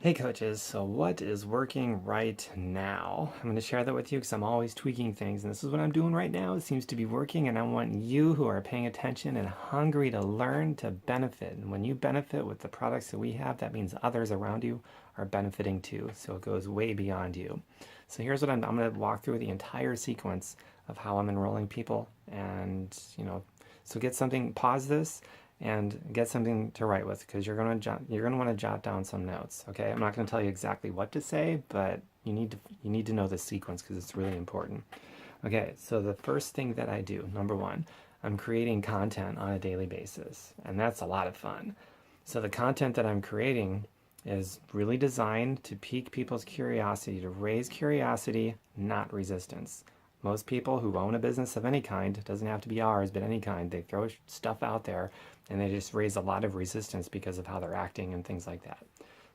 Hey coaches, so what is working right now? I'm going to share that with you because I'm always tweaking things, and this is what I'm doing right now. It seems to be working, and I want you who are paying attention and hungry to learn to benefit. And when you benefit with the products that we have, that means others around you are benefiting too. So it goes way beyond you. So here's what I'm going to walk through the entire sequence of how I'm enrolling people, and so get something, pause this and get something to write with because you're gonna want to jot down some notes. Okay, I'm not going to tell you exactly what to say, but you need to know the sequence because it's really important. Okay, so the first thing that I do, number one, I'm creating content on a daily basis, and that's a lot of fun. So the content that I'm creating is really designed to pique people's curiosity, to raise curiosity, not resistance. Most people who own a business of any kind, it doesn't have to be ours, but any kind, they throw stuff out there and they just raise a lot of resistance because of how they're acting and things like that.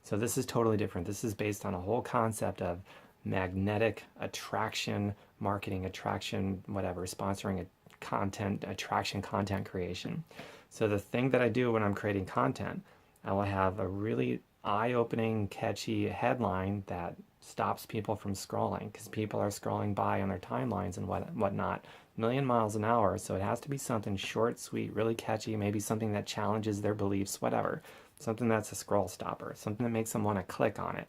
So this is totally different. This is based on a whole concept of magnetic attraction, marketing attraction, whatever, sponsoring a content, attraction, content creation. So the thing that I do when I'm creating content, I will have a really eye-opening, catchy headline that stops people from scrolling because people are scrolling by on their timelines and whatnot, a million miles an hour. So it has to be something short, sweet, really catchy, maybe something that challenges their beliefs, whatever. Something that's a scroll stopper, something that makes them want to click on it.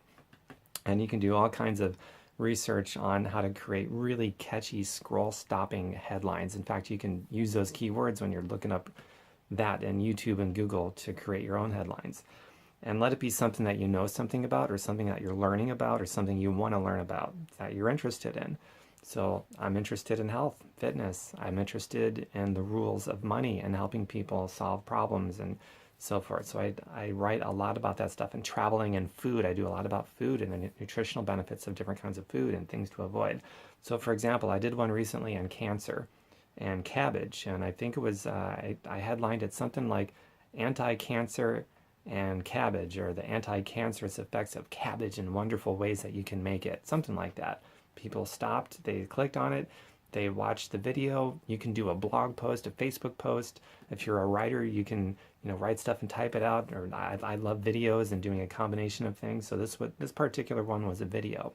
And you can do all kinds of research on how to create really catchy scroll stopping headlines. In fact, you can use those keywords when you're looking up that in YouTube and Google to create your own headlines. And let it be something that you know something about, or something that you're learning about, or something you want to learn about that you're interested in. So I'm interested in health, fitness. I'm interested in the rules of money and helping people solve problems and so forth. So I write a lot about that stuff. And traveling and food, I do a lot about food and the nutritional benefits of different kinds of food and things to avoid. So for example, I did one recently on cancer and cabbage, and I think it was I headlined it something like anti-cancer and cabbage, or the anti-cancerous effects of cabbage and wonderful ways that you can make it, something like that. People stopped, they clicked on it, they watched the video. You can do a blog post, a Facebook post. If you're a writer, you can write stuff and type it out. Or I love videos and doing a combination of things. So this particular one was a video,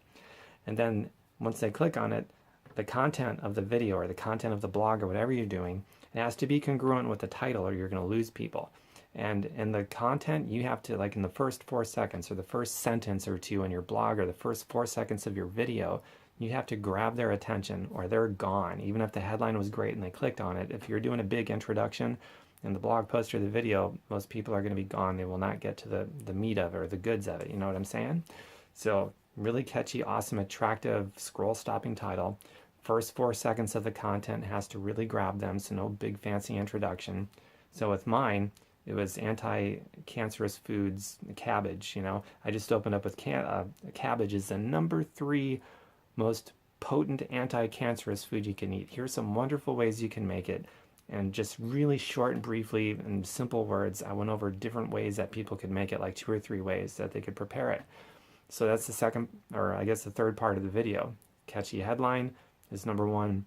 and then once they click on it, the content of the video or the content of the blog or whatever you're doing, it has to be congruent with the title or you're going to lose people. And in the content, you have to, like in the first 4 seconds or the first sentence or two in your blog or the first 4 seconds of your video, you have to grab their attention or they're gone. Even if the headline was great and they clicked on it, if you're doing a big introduction in the blog post or the video, most people are going to be gone. They will not get to the meat of it or the goods of it. You know what I'm saying? So really catchy, awesome, attractive, scroll stopping title. First 4 seconds of the content has to really grab them, so no big fancy introduction. So with mine, it was anti-cancerous foods, cabbage. I just opened up with cabbage is the number 3 most potent anti-cancerous food you can eat. Here's some wonderful ways you can make it. And just really short and briefly in simple words, I went over different ways that people could make it, like 2 or 3 ways that they could prepare it. So that's the second, or I guess the third part of the video. Catchy headline is number one.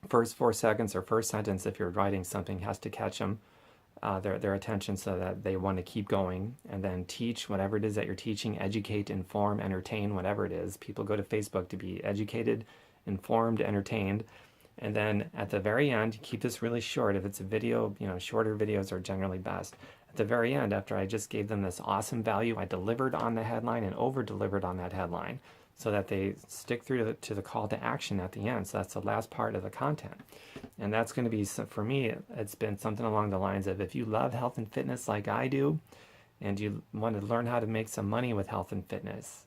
First 4 seconds or first sentence, if you're writing something, has to catch them, their attention so that they want to keep going. And then teach whatever it is that you're teaching, educate, inform, entertain, whatever it is. People go to Facebook to be educated, informed, entertained. And then at the very end, keep this really short. If it's a video, shorter videos are generally best. At the very end, after I just gave them this awesome value, I delivered on the headline and over-delivered on that headline so that they stick through to the call to action at the end. So that's the last part of the content. And that's going to be, for me, it's been something along the lines of, if you love health and fitness like I do, and you want to learn how to make some money with health and fitness,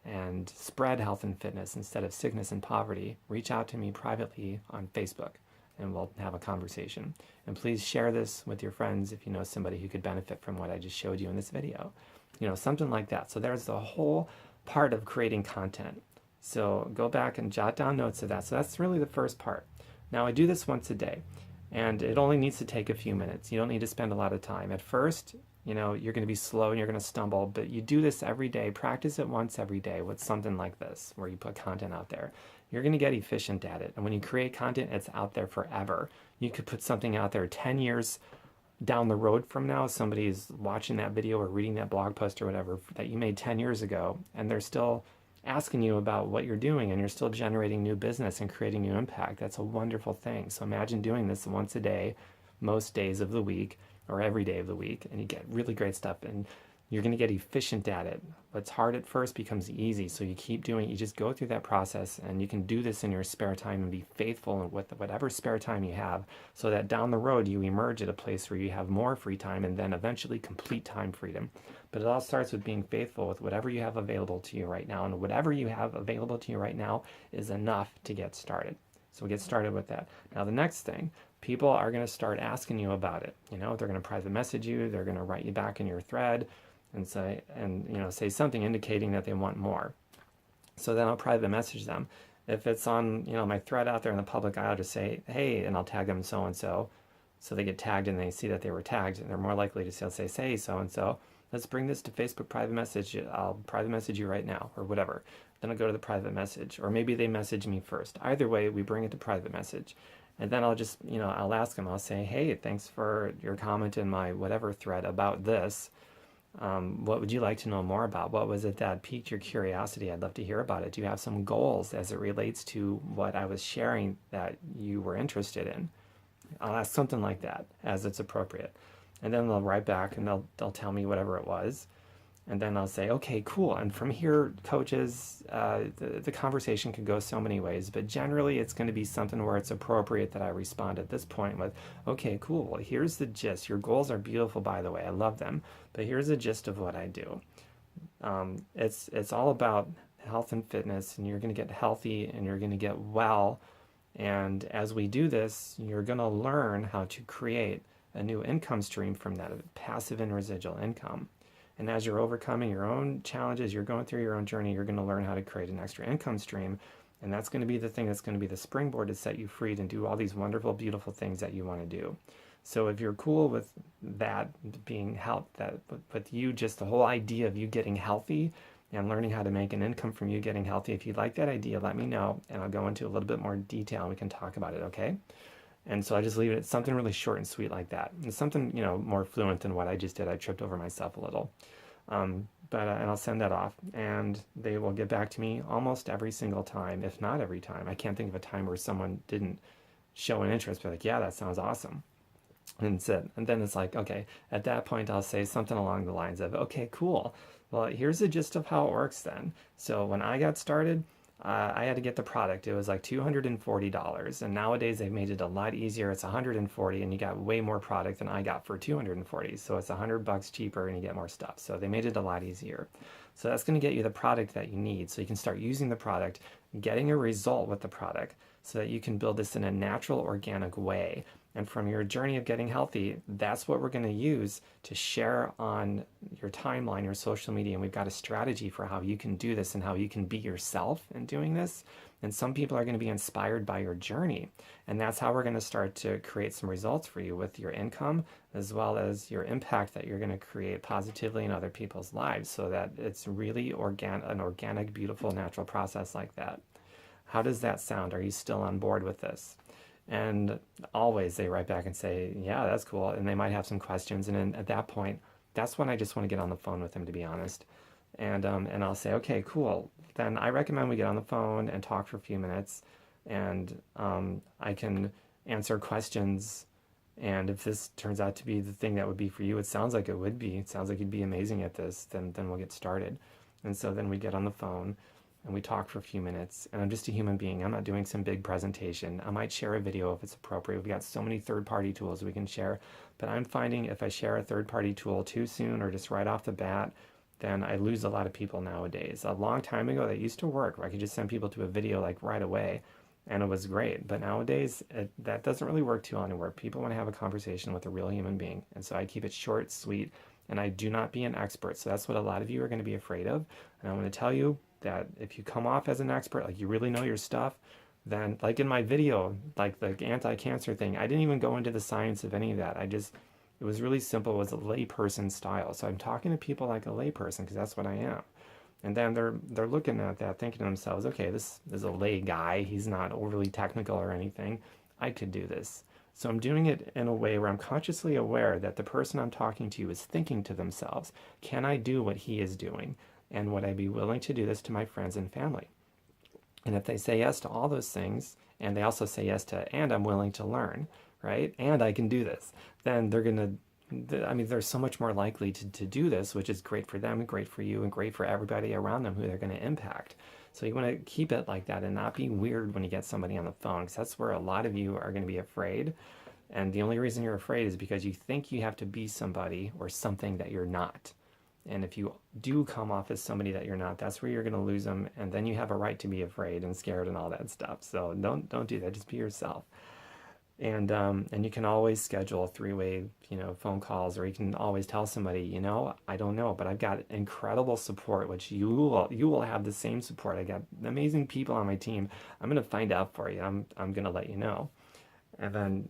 and spread health and fitness instead of sickness and poverty, reach out to me privately on Facebook and we'll have a conversation. And please share this with your friends if you know somebody who could benefit from what I just showed you in this video. Something like that. So there's the whole part of creating content. So go back and jot down notes of that. So that's really the first part. Now I do this once a day and it only needs to take a few minutes. You don't need to spend a lot of time. At first, you're going to be slow and you're going to stumble, but you do this every day. Practice it once every day with something like this, where you put content out there. You're going to get efficient at it. And when you create content, it's out there forever. You could put something out there 10 years, down the road from now, somebody's watching that video or reading that blog post or whatever that you made 10 years ago, and they're still asking you about what you're doing, and you're still generating new business and creating new impact. That's a wonderful thing. So imagine doing this once a day, most days of the week, or every day of the week, and you get really great stuff, and you're going to get efficient at it. What's hard at first becomes easy, so you keep doing it. You just go through that process, and you can do this in your spare time and be faithful with whatever spare time you have, so that down the road you emerge at a place where you have more free time and then eventually complete time freedom. But it all starts with being faithful with whatever you have available to you right now, and whatever you have available to you right now is enough to get started. So get started with that. Now the next thing, people are going to start asking you about it. They're going to private message you, they're going to write you back in your thread and say something indicating that they want more. So then I'll private message them. If it's on my thread out there in the public, I'll just say, hey, and I'll tag them so and so they get tagged and they see that they were tagged, and they're more likely to say, hey, so and so, let's bring this to Facebook private message. I'll private message you right now, or whatever. Then I'll go to the private message, or maybe they message me first. Either way, we bring it to private message. And then I'll just, I'll ask them, I'll say, hey, thanks for your comment in my whatever thread about this. What would you like to know more about? What was it that piqued your curiosity? I'd love to hear about it. Do you have some goals as it relates to what I was sharing that you were interested in? I'll ask something like that as it's appropriate. And then they'll write back and they'll tell me whatever it was. And then I'll say, okay, cool. And from here, coaches, the conversation can go so many ways, but generally it's going to be something where it's appropriate that I respond at this point with, okay, cool. Well, here's the gist. Your goals are beautiful, by the way. I love them. But here's the gist of what I do. It's all about health and fitness, and you're going to get healthy and you're going to get well. And as we do this, you're going to learn how to create a new income stream from that, passive and residual income. And as you're overcoming your own challenges, you're going through your own journey, you're going to learn how to create an extra income stream. And that's going to be the thing that's going to be the springboard to set you free to do all these wonderful, beautiful things that you want to do. So if you're cool with that being helped, that with you, just the whole idea of you getting healthy and learning how to make an income from you getting healthy, if you like that idea, let me know, and I'll go into a little bit more detail and we can talk about it, okay? And so I just leave it at something really short and sweet like that. And something, more fluent than what I just did. I tripped over myself a little. And I'll send that off, and they will get back to me almost every single time, if not every time. I can't think of a time where someone didn't show an interest, but like, yeah, that sounds awesome. And then it's like, okay, at that point I'll say something along the lines of, okay, cool. Well, here's the gist of how it works then. So when I got started, I had to get the product. It was like $240, and nowadays they've made it a lot easier. It's $140, and you got way more product than I got for $240. So it's $100 cheaper, and you get more stuff. So they made it a lot easier. So that's going to get you the product that you need, so you can start using the product, getting a result with the product, so that you can build this in a natural, organic way. And from your journey of getting healthy, that's what we're going to use to share on your timeline, your social media. And we've got a strategy for how you can do this and how you can be yourself in doing this. And some people are going to be inspired by your journey. And that's how we're going to start to create some results for you with your income, as well as your impact that you're going to create positively in other people's lives, so that it's really an organic, beautiful, natural process like that. How does that sound? Are you still on board with this? And always they write back and say, yeah, that's cool. And they might have some questions. And then at that point, that's when I just want to get on the phone with them, to be honest. And I'll say, okay, cool. Then I recommend we get on the phone and talk for a few minutes. And I can answer questions. And if this turns out to be the thing that would be for you, it sounds like it would be. It sounds like you'd be amazing at this. Then we'll get started. And so then we get on the phone. And we talk for a few minutes, and I'm just a human being. I'm not doing some big presentation. I might share a video if it's appropriate. We've got so many third-party tools we can share, but I'm finding if I share a third-party tool too soon or just right off the bat, then I lose a lot of people nowadays. A long time ago, that used to work, where I could just send people to a video like right away, and it was great. But nowadays, that doesn't really work too well anymore. People want to have a conversation with a real human being, and so I keep it short, sweet, and I do not be an expert. So that's what a lot of you are going to be afraid of, and I'm going to tell you that if you come off as an expert, like you really know your stuff, then like in my video, like the anti-cancer thing, I didn't even go into the science of any of that. It was really simple. It was a layperson style. So I'm talking to people like a layperson, because that's what I am. And then they're looking at that, thinking to themselves, okay, this is a lay guy. He's not overly technical or anything. I could do this. So I'm doing it in a way where I'm consciously aware that the person I'm talking to is thinking to themselves, can I do what he is doing? And would I be willing to do this to my friends and family? And if they say yes to all those things, and they also say yes to, and I'm willing to learn, right? And I can do this, then they're going to, I mean, they're so much more likely to do this, which is great for them, great for you, and great for everybody around them who they're going to impact. So you want to keep it like that and not be weird when you get somebody on the phone, because that's where a lot of you are going to be afraid. And the only reason you're afraid is because you think you have to be somebody or something that you're not. And if you do come off as somebody that you're not, that's where you're going to lose them. And then you have a right to be afraid and scared and all that stuff. So don't do that. Just be yourself. And you can always schedule three-way, phone calls, or you can always tell somebody, I don't know, but I've got incredible support, which you will have the same support. I got amazing people on my team. I'm going to find out for you. I'm going to let you know. And then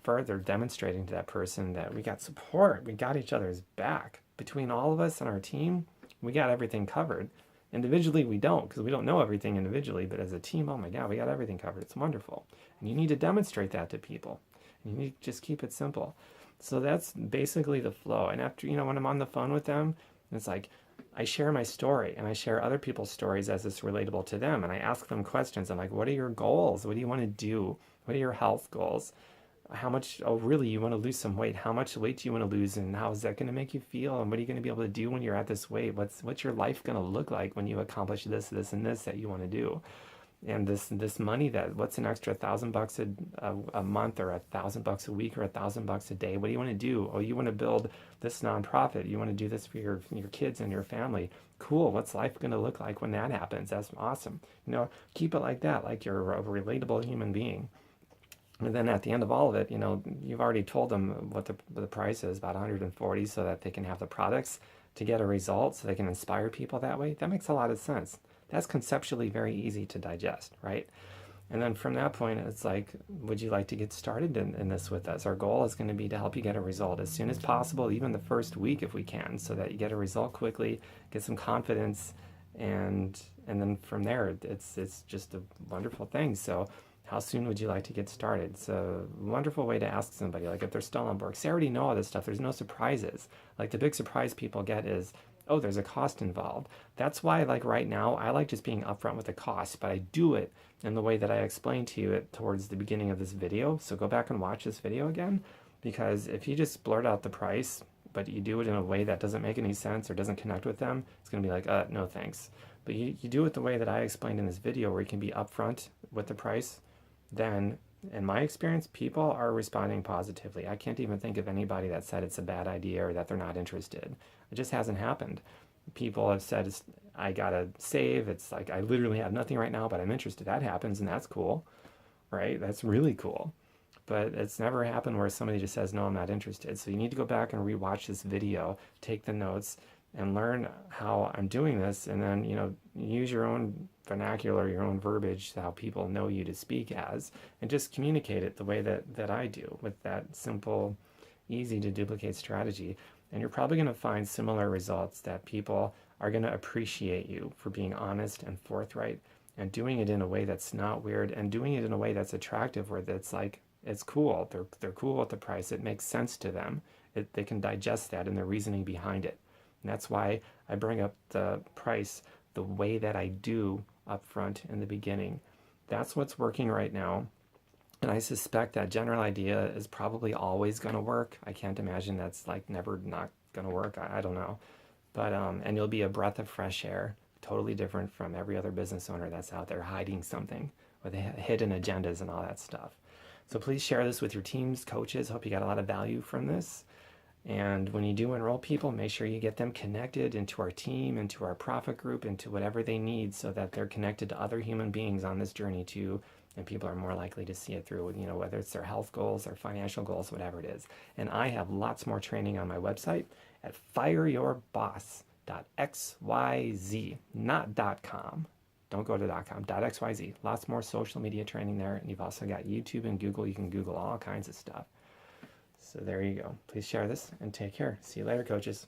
further demonstrating to that person that we got support, we got each other's back. Between all of us and our team, we got everything covered. Individually, we don't, because we don't know everything individually, but as a team, oh my God, we got everything covered. It's wonderful. And you need to demonstrate that to people. And you need to just keep it simple. So that's basically the flow. And after, when I'm on the phone with them, it's like, I share my story and I share other people's stories as it's relatable to them. And I ask them questions. I'm like, what are your goals? What do you want to do? What are your health goals? How much, oh, really, you want to lose some weight? How much weight do you want to lose? And how is that going to make you feel? And what are you going to be able to do when you're at this weight? What's your life going to look like when you accomplish this, this, and this that you want to do? And this money, that what's an extra $1,000 a month, or $1,000 a week, or $1,000 a day? What do you want to do? Oh, you want to build this nonprofit. You want to do this for your kids and your family. Cool. What's life going to look like when that happens? That's awesome. Keep it like that, like you're a relatable human being. And then at the end of all of it, you've already told them what the price is, about 140, so that they can have the products to get a result, so they can inspire people that way. That makes a lot of sense. That's conceptually very easy to digest, right? And then from that point, it's like, would you like to get started in this with us? Our goal is going to be to help you get a result as soon as possible, even the first week if we can, so that you get a result quickly, get some confidence, and then from there, it's just a wonderful thing. So how soon would you like to get started? It's a wonderful way to ask somebody, like if they're still on board. Because they already know all this stuff. There's no surprises. Like the big surprise people get is, oh, there's a cost involved. That's why, like right now, I like just being upfront with the cost, but I do it in the way that I explained to you it towards the beginning of this video. So go back and watch this video again, because if you just blurt out the price, but you do it in a way that doesn't make any sense or doesn't connect with them, it's going to be like, no thanks. But you do it the way that I explained in this video, where you can be upfront with the price, then in my experience, people are responding positively. I can't even think of anybody that said it's a bad idea or that they're not interested. It just hasn't happened. People have said, I gotta save. It's like, I literally have nothing right now, but I'm interested. That happens, and that's cool, right? That's really cool. But it's never happened where somebody just says, no, I'm not interested. So you need to go back and rewatch this video, take the notes, and learn how I'm doing this, and then use your own vernacular, your own verbiage, how people know you to speak as, and just communicate it the way that I do, with that simple, easy to duplicate strategy. And you're probably going to find similar results, that people are going to appreciate you for being honest and forthright, and doing it in a way that's not weird, and doing it in a way that's attractive, where that's like, it's cool. They're cool with the price. It makes sense to them. They can digest that and the reasoning behind it. And that's why I bring up the price the way that I do up front in the beginning. That's what's working right now. And I suspect that general idea is probably always going to work. I can't imagine that's like never not going to work. I don't know. But, and you'll be a breath of fresh air, totally different from every other business owner that's out there hiding something with hidden agendas and all that stuff. So please share this with your teams, coaches. Hope you got a lot of value from this. And when you do enroll people, make sure you get them connected into our team, into our profit group, into whatever they need, so that they're connected to other human beings on this journey too. And people are more likely to see it through, whether it's their health goals, their financial goals, whatever it is. And I have lots more training on my website at fireyourboss.xyz, not .com. Don't go to .com, .xyz. Lots more social media training there. And you've also got YouTube and Google. You can Google all kinds of stuff. So there you go. Please share this and take care. See you later, coaches.